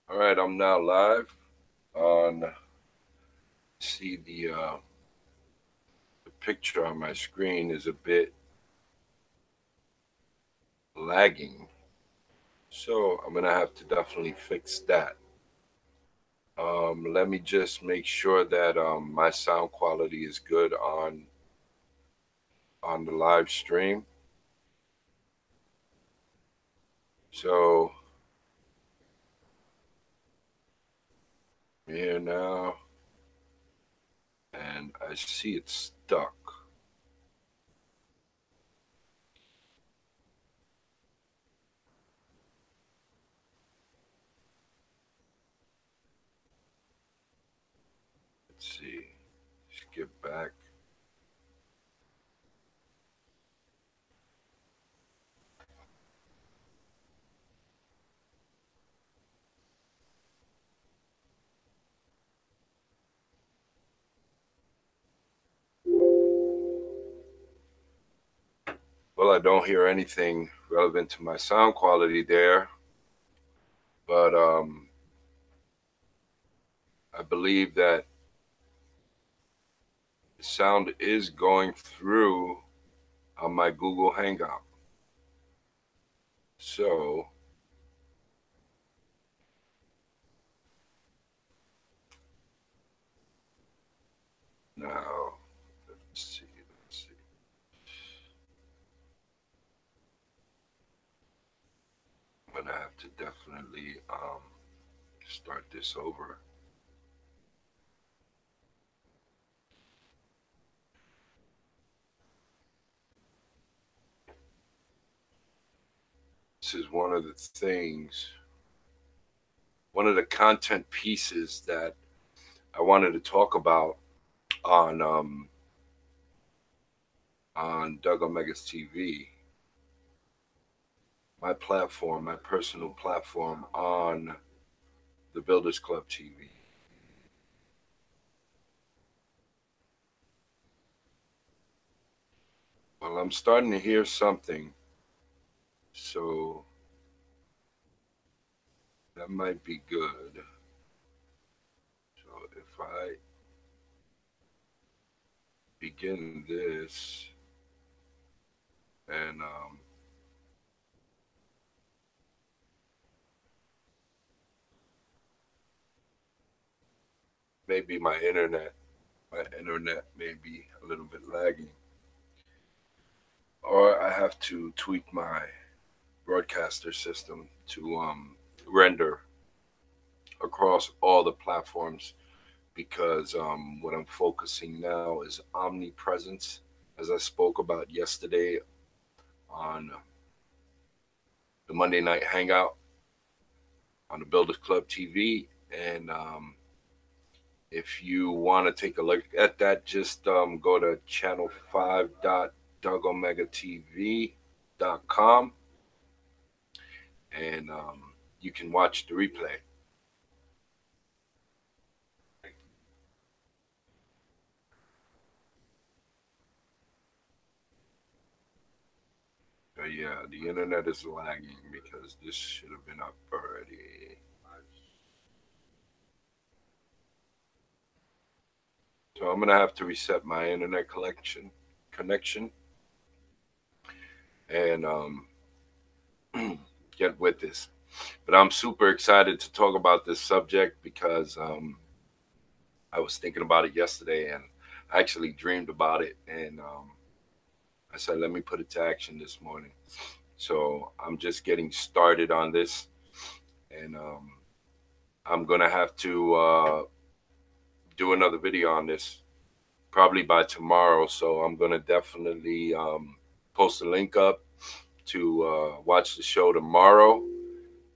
All right, I'm now live on. See the picture on my screen is a bit lagging, so I'm gonna have to definitely fix that. Let me just make sure that my sound quality is good on the live stream. So I'm here now, and I see it's stuck. Let's see. Skip back. Well, I don't hear anything relevant to my sound quality there, but I believe that the sound is going through on my Google Hangout. So now, let's see, let's see. I'm gonna have to definitely start this over. This is one of the things, one of the content pieces that I wanted to talk about on Doug Omega's TV, my platform, my personal platform on the Builders Club TV. Well, I'm starting to hear something, so that might be good. So if I begin this and maybe my internet may be a little bit lagging, or I have to tweak my broadcaster system to render across all the platforms because what I'm focusing now is omnipresence, as I spoke about yesterday on the Monday Night Hangout on the Builders Club TV. And if you want to take a look at that, just go to channel5.dougomegatv.com and you can watch the replay. Yeah, the internet is lagging because this should have been up already. So I'm gonna have to reset my internet connection and get with this. But I'm super excited to talk about this subject because I was thinking about it yesterday and I actually dreamed about it. And I said, let me put it to action this morning. So I'm just getting started on this. And I'm going to have to do another video on this probably by tomorrow. So I'm going to definitely post a link up to watch the show tomorrow.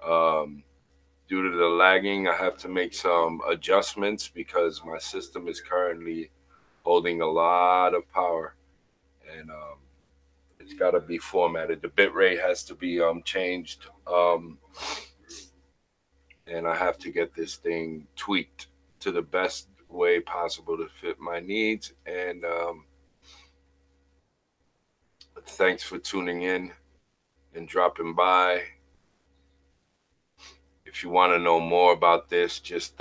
Um, Due to the lagging, I have to make some adjustments because my system is currently holding a lot of power, and it's got to be formatted. The bit rate has to be changed, and I have to get this thing tweaked to the best way possible to fit my needs. And thanks for tuning in and dropping by. If you want to know more about this, just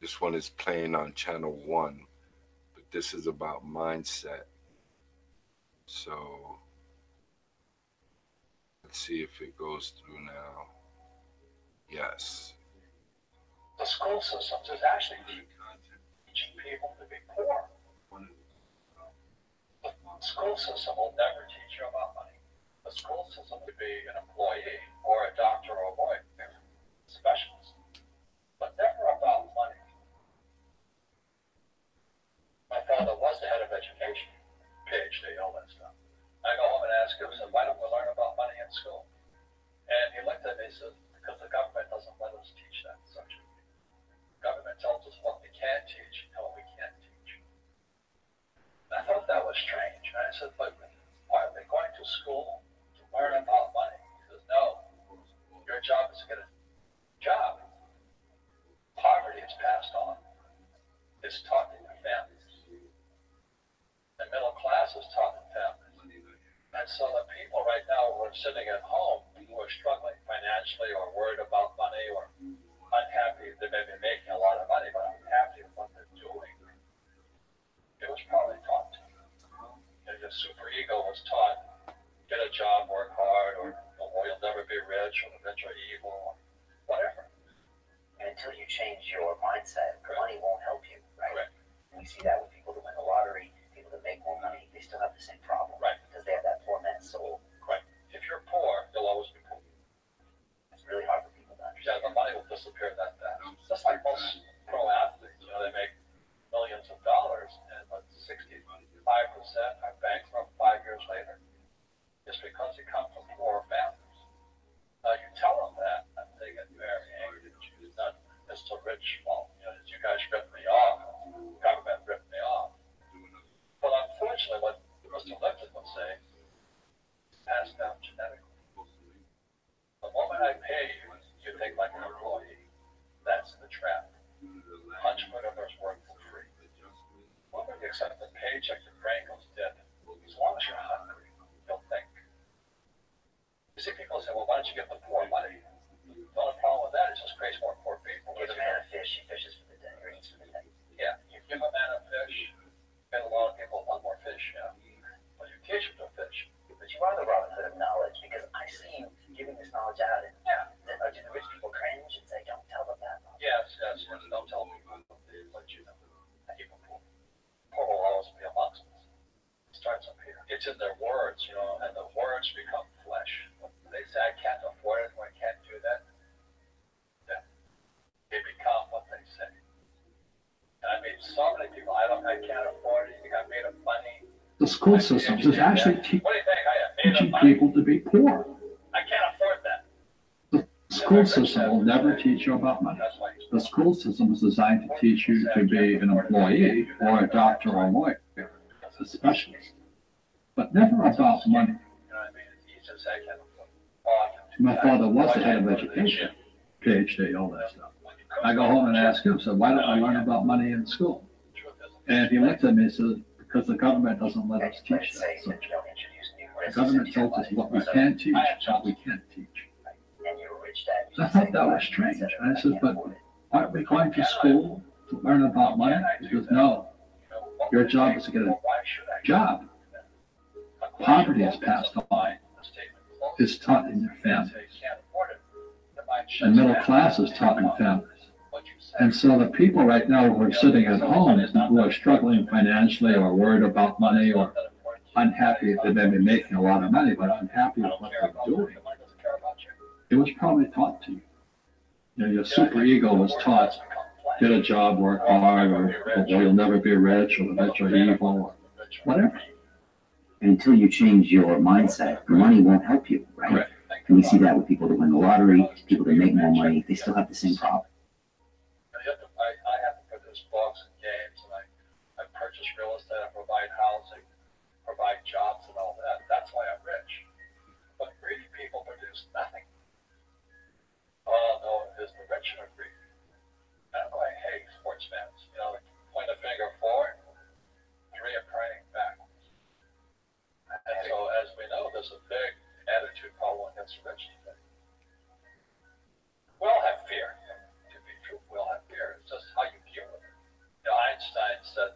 this one is playing on channel 1, but this is about mindset. So let's see if it goes through now. Yes. The school system is actually teaching people to be poor. The school system will never teach you about money. The school system will be an employee or a doctor or a lawyer, specialist, but never about money. My father was the head of education, PhD, all that stuff. I go home and ask him, I said, why don't we learn about money in school? And he looked at me and said, because the government doesn't let us teach that subject. The government tells us what we can teach and what we can't teach. And I thought that was strange. And I said, but why are they going to school to learn about money? He says, no, your job is to get a job. Poverty is passed on. It's taught in your families. The middle class is taught in families. And so the people right now who are sitting at home, who are struggling financially or worried about money or unhappy, they may be making a lot of money, but unhappy with what they're doing. It was probably taught to you. Your super ego was taught, get a job, work hard, or you'll never be rich, or the rich are evil, or whatever. And until you change your mindset, money won't help you, right? Correct. And we see that with people that win the lottery, people that make more money, they still have the same problem. Right. Because they have that poor man's soul. Right. If you're poor, you'll always be poor. It's really hard for people to Yeah, understand. the money will disappear that fast. Just like most pro athletes, they make millions of dollars, and but 65% are bankrupt 5 years later. It's because they come from poor families. You tell them that, and they get very angry. It's not Mr. Rich fault. You guys ripped me off. The government ripped me off. But unfortunately, what Mr. Lipton would say is passed down genetically. The moment I pay you, you think like an employee. That's the trap. Entrepreneurs work for free. The moment you accept the paycheck, your brain goes dead. As long as you're hungry, you'll think. You see, people say, well, why don't you give the poor money? The only problem with that is it just creates more poor people. Give a man a fish, he fishes for the day, or eats for the day. Yeah, you give a man a fish, get a lot of people want more fish, yeah. But you teach them to fish. But you are the Robin Hood of knowledge, because I see you giving this knowledge out, and Yeah. do the rich people cringe and say, don't tell them that? Yes. Don't tell people. Let you know. People poor. Poor will always be amongst us. It starts up here. It's in their words, and the words become flesh. When they say, I can't afford it, or I can't do that, then they become what they say. And I meet so many people, I can't afford it, you got made of money. The school system is actually What do you think? I am made teaching of money. people to be poor. I can't afford that. The school system will never teach you about money. That's why The school system is designed to teach you to be an employee or a doctor or a lawyer, a specialist, but never about money. You know what I mean? It's easy to say I can't afford it. Oh, I can do My that. father was Why the head can't of I go to the education, gym? PhD, all that stuff. I go home and ask him, so why don't I learn about money in school? Truth is, And he looked at me and said, because the government doesn't let us But teach it that. says So that you don't introduce new the risks government into your tells us life. what we can teach, what we can't teach. And you're a rich dad. So I thought that was strange. And I said, but aren't we going to school to learn about money? He goes, no, your job is to get a why should I? job. Poverty is passed on. It's taught in your family. And middle class is taught in families. And so the people right now who are sitting at home, who are struggling financially or worried about money or unhappy, they may be making a lot of money, but unhappy with what they're doing, it was probably taught to you. Your super ego was taught, get a job, work hard, or you'll never be rich, or the rich are evil, or whatever. And until you change your mindset, money won't help you, right? Correct. And we see that with people that win the lottery, people that make more money, they still have the same problem. I have to produce books and games, and I purchase real estate, I provide housing, provide jobs and all that. That's why I'm rich. But greedy people produce nothing. Oh, no, it is the rich are greedy. That's why I hate sports fans. Point a finger forward, 3 are praying backwards. And so, as we know, there's a big attitude gets rich today. We all have fear. To be true, we all have fear. It's just how you deal with it. Einstein said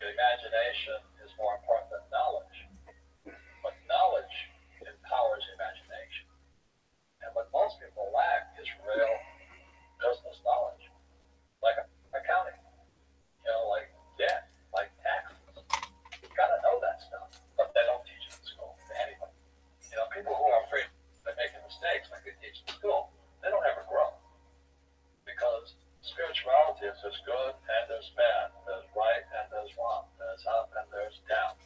imagination is more important than knowledge, but knowledge empowers imagination. And what most people lack is real business knowledge, like accounting, like debt, like taxes. You gotta know that stuff, but they don't teach it in school to anybody. People who are afraid of making mistakes, like they teach in school, they don't ever grow. Because spirituality is there's good and there's bad, there's right and there's wrong, there's up and there's down.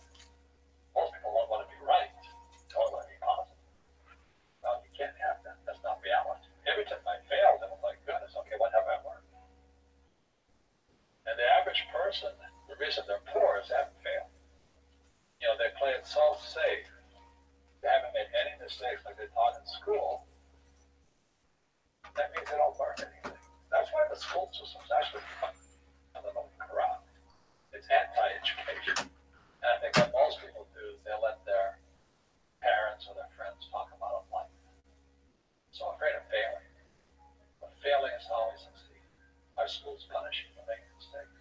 Most people don't want to be right, they only want to be positive. No, you can't have that. That's not reality. Every time I failed, and I'm like, goodness, okay, what have I learned? And the average person, the reason they're poor is they haven't failed. They play it so safe. They haven't made any mistakes like they taught in school. That means they don't learn anything. That's why the school system is actually fundamentally corrupt. It's anti-education. And I think what most people do is they let their parents or their friends talk about life. So afraid of failing. But failing is how we succeed. Our schools punish you for making mistakes.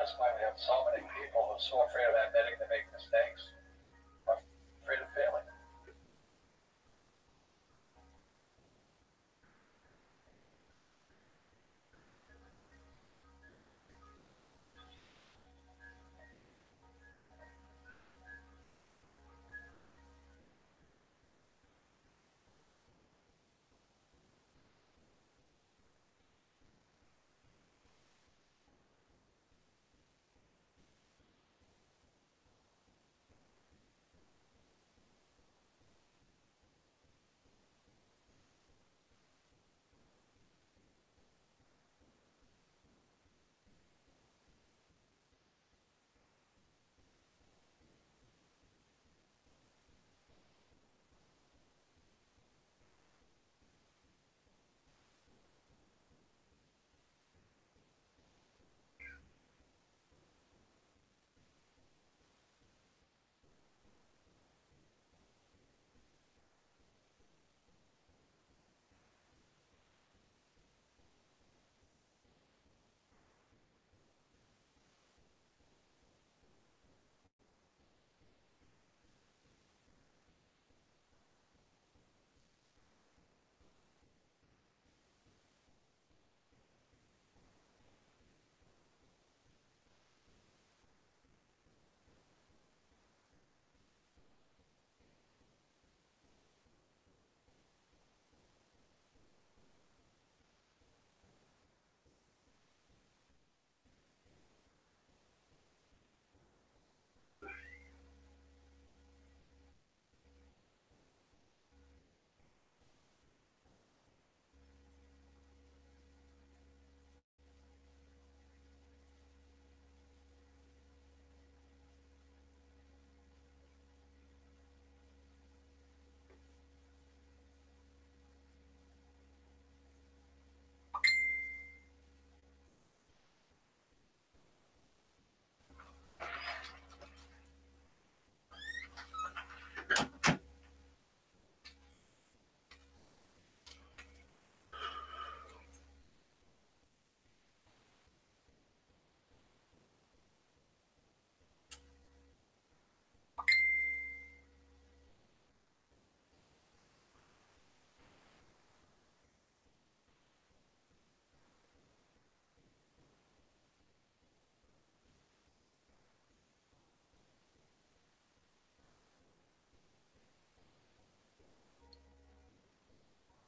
That's why we have so many people who are so afraid of admitting they make mistakes, or afraid of failing.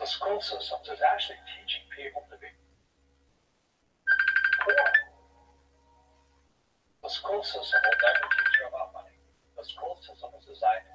The school systems is actually teaching people to be poor. The school system will never teach you about money. The school system is designed to